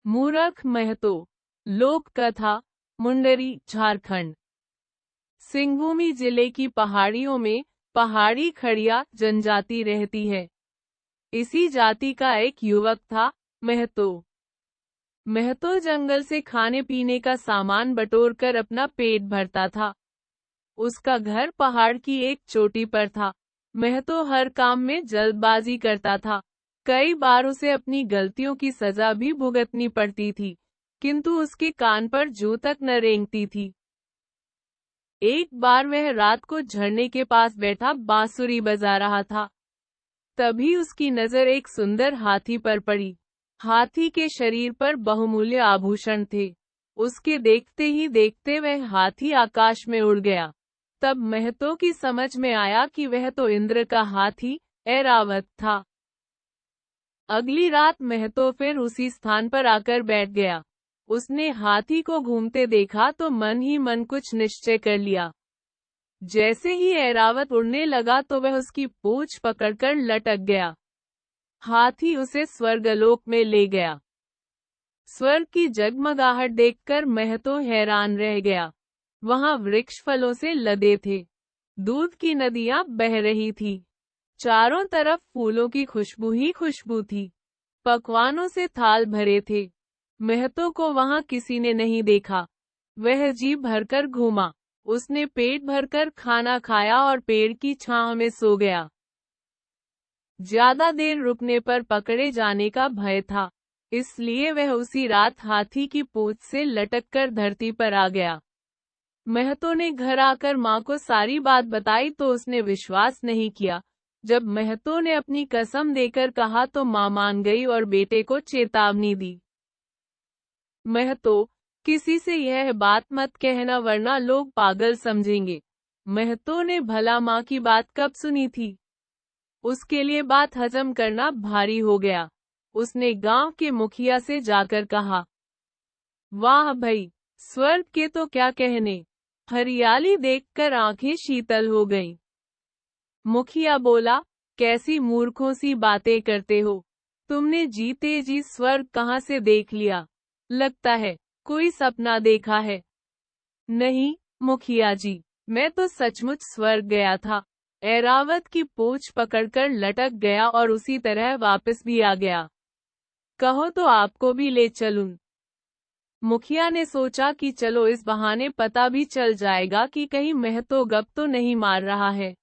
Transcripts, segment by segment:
मूरख महतो। लोक कथा, मुंडरी, झारखंड। सिंहभूमि जिले की पहाड़ियों में पहाड़ी खड़िया जनजाति रहती है। इसी जाति का एक युवक था, महतो। महतो जंगल से खाने पीने का सामान बटोरकर अपना पेट भरता था। उसका घर पहाड़ की एक चोटी पर था। महतो हर काम में जल्दबाजी करता था। कई बार उसे अपनी गलतियों की सजा भी भुगतनी पड़ती थी, किंतु उसके कान पर जूं तक न रेंगती थी। एक बार वह रात को झरने के पास बैठा बांसुरी बजा रहा था। तभी उसकी नजर एक सुंदर हाथी पर पड़ी। हाथी के शरीर पर बहुमूल्य आभूषण थे। उसके देखते ही देखते वह हाथी आकाश में उड़ गया। तब महतो की समझ में आया कि वह तो इंद्र का हाथी ऐरावत था। अगली रात महतो फिर उसी स्थान पर आकर बैठ गया। उसने हाथी को घूमते देखा तो मन ही मन कुछ निश्चय कर लिया। जैसे ही ऐरावत उड़ने लगा तो वह उसकी पूंछ पकड़कर लटक गया। हाथी उसे स्वर्गलोक में ले गया। स्वर्ग की जगमगाहट देखकर महतो हैरान रह गया। वहां वृक्ष फलों से लदे थे। दूध की नदियां बह रही थी। चारों तरफ फूलों की खुशबू ही खुशबू थी। पकवानों से थाल भरे थे। महतो को वहां किसी ने नहीं देखा। वह जी भरकर घूमा। उसने पेट भरकर खाना खाया और पेड़ की छांव में सो गया। ज्यादा देर रुकने पर पकड़े जाने का भय था, इसलिए वह उसी रात हाथी की पूंछ से लटककर धरती पर आ गया। महतो ने घर आकर मां को सारी बात बताई तो उसने विश्वास नहीं किया। जब महतो ने अपनी कसम देकर कहा तो मां मान गई और बेटे को चेतावनी दी। महतो, किसी से यह बात मत कहना वरना लोग पागल समझेंगे। महतो ने भला मां की बात कब सुनी थी। उसके लिए बात हजम करना भारी हो गया। उसने गांव के मुखिया से जाकर कहा, वाह भई, स्वर्ग के तो क्या कहने। हरियाली देखकर आंखें शीतल हो गईं। मुखिया बोला, कैसी मूर्खों सी बातें करते हो। तुमने जीते जी स्वर्ग कहां से देख लिया। लगता है कोई सपना देखा है। नहीं मुखिया जी, मैं तो सचमुच स्वर्ग गया था। ऐरावत की पूंछ पकड़कर लटक गया और उसी तरह वापस भी आ गया। कहो तो आपको भी ले चलूं। मुखिया ने सोचा कि चलो इस बहाने पता भी चल जाएगा कि कहीं महतो गप तो नहीं मार रहा है।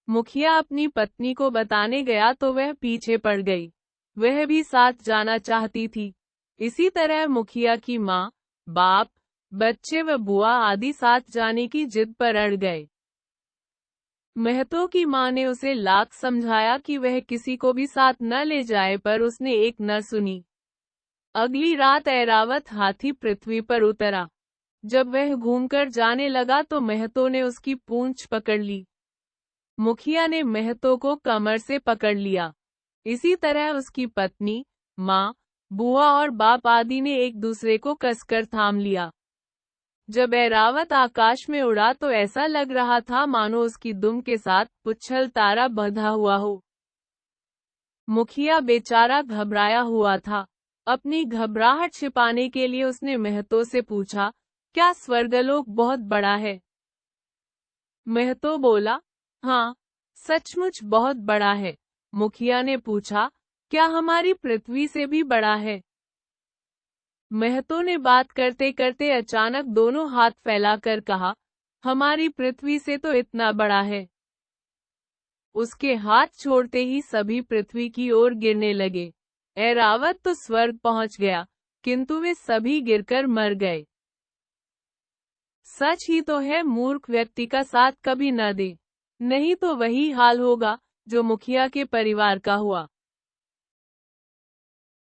मुखिया अपनी पत्नी को बताने गया तो वह पीछे पड़ गई। वह भी साथ जाना चाहती थी। इसी तरह मुखिया की माँ, बाप, बच्चे व बुआ आदि साथ जाने की जिद पर अड़ गए। महतो की मां ने उसे लाख समझाया कि वह किसी को भी साथ न ले जाए, पर उसने एक न सुनी। अगली रात ऐरावत हाथी पृथ्वी पर उतरा। जब वह घूमकर जाने लगा तो महतो ने उसकी पूंछ पकड़ ली। मुखिया ने महतो को कमर से पकड़ लिया। इसी तरह उसकी पत्नी, माँ, बुआ और बाप आदि ने एक दूसरे को कसकर थाम लिया। जब ऐरावत आकाश में उड़ा तो ऐसा लग रहा था मानो उसकी दुम के साथ पुच्छल तारा बंधा हुआ हो। मुखिया बेचारा घबराया हुआ था। अपनी घबराहट छिपाने के लिए उसने महतो से पूछा, क्या स्वर्गलोक बहुत बड़ा है। महतो बोला, हाँ, सचमुच बहुत बड़ा है। मुखिया ने पूछा, क्या हमारी पृथ्वी से भी बड़ा है। महतो ने बात करते करते अचानक दोनों हाथ फैलाकर कहा, हमारी पृथ्वी से तो इतना बड़ा है। उसके हाथ छोड़ते ही सभी पृथ्वी की ओर गिरने लगे। ऐरावत तो स्वर्ग पहुंच गया, किंतु वे सभी गिरकर मर गए। सच ही तो है, मूर्ख व्यक्ति का साथ कभी न दे, नहीं तो वही हाल होगा जो मुखिया के परिवार का हुआ।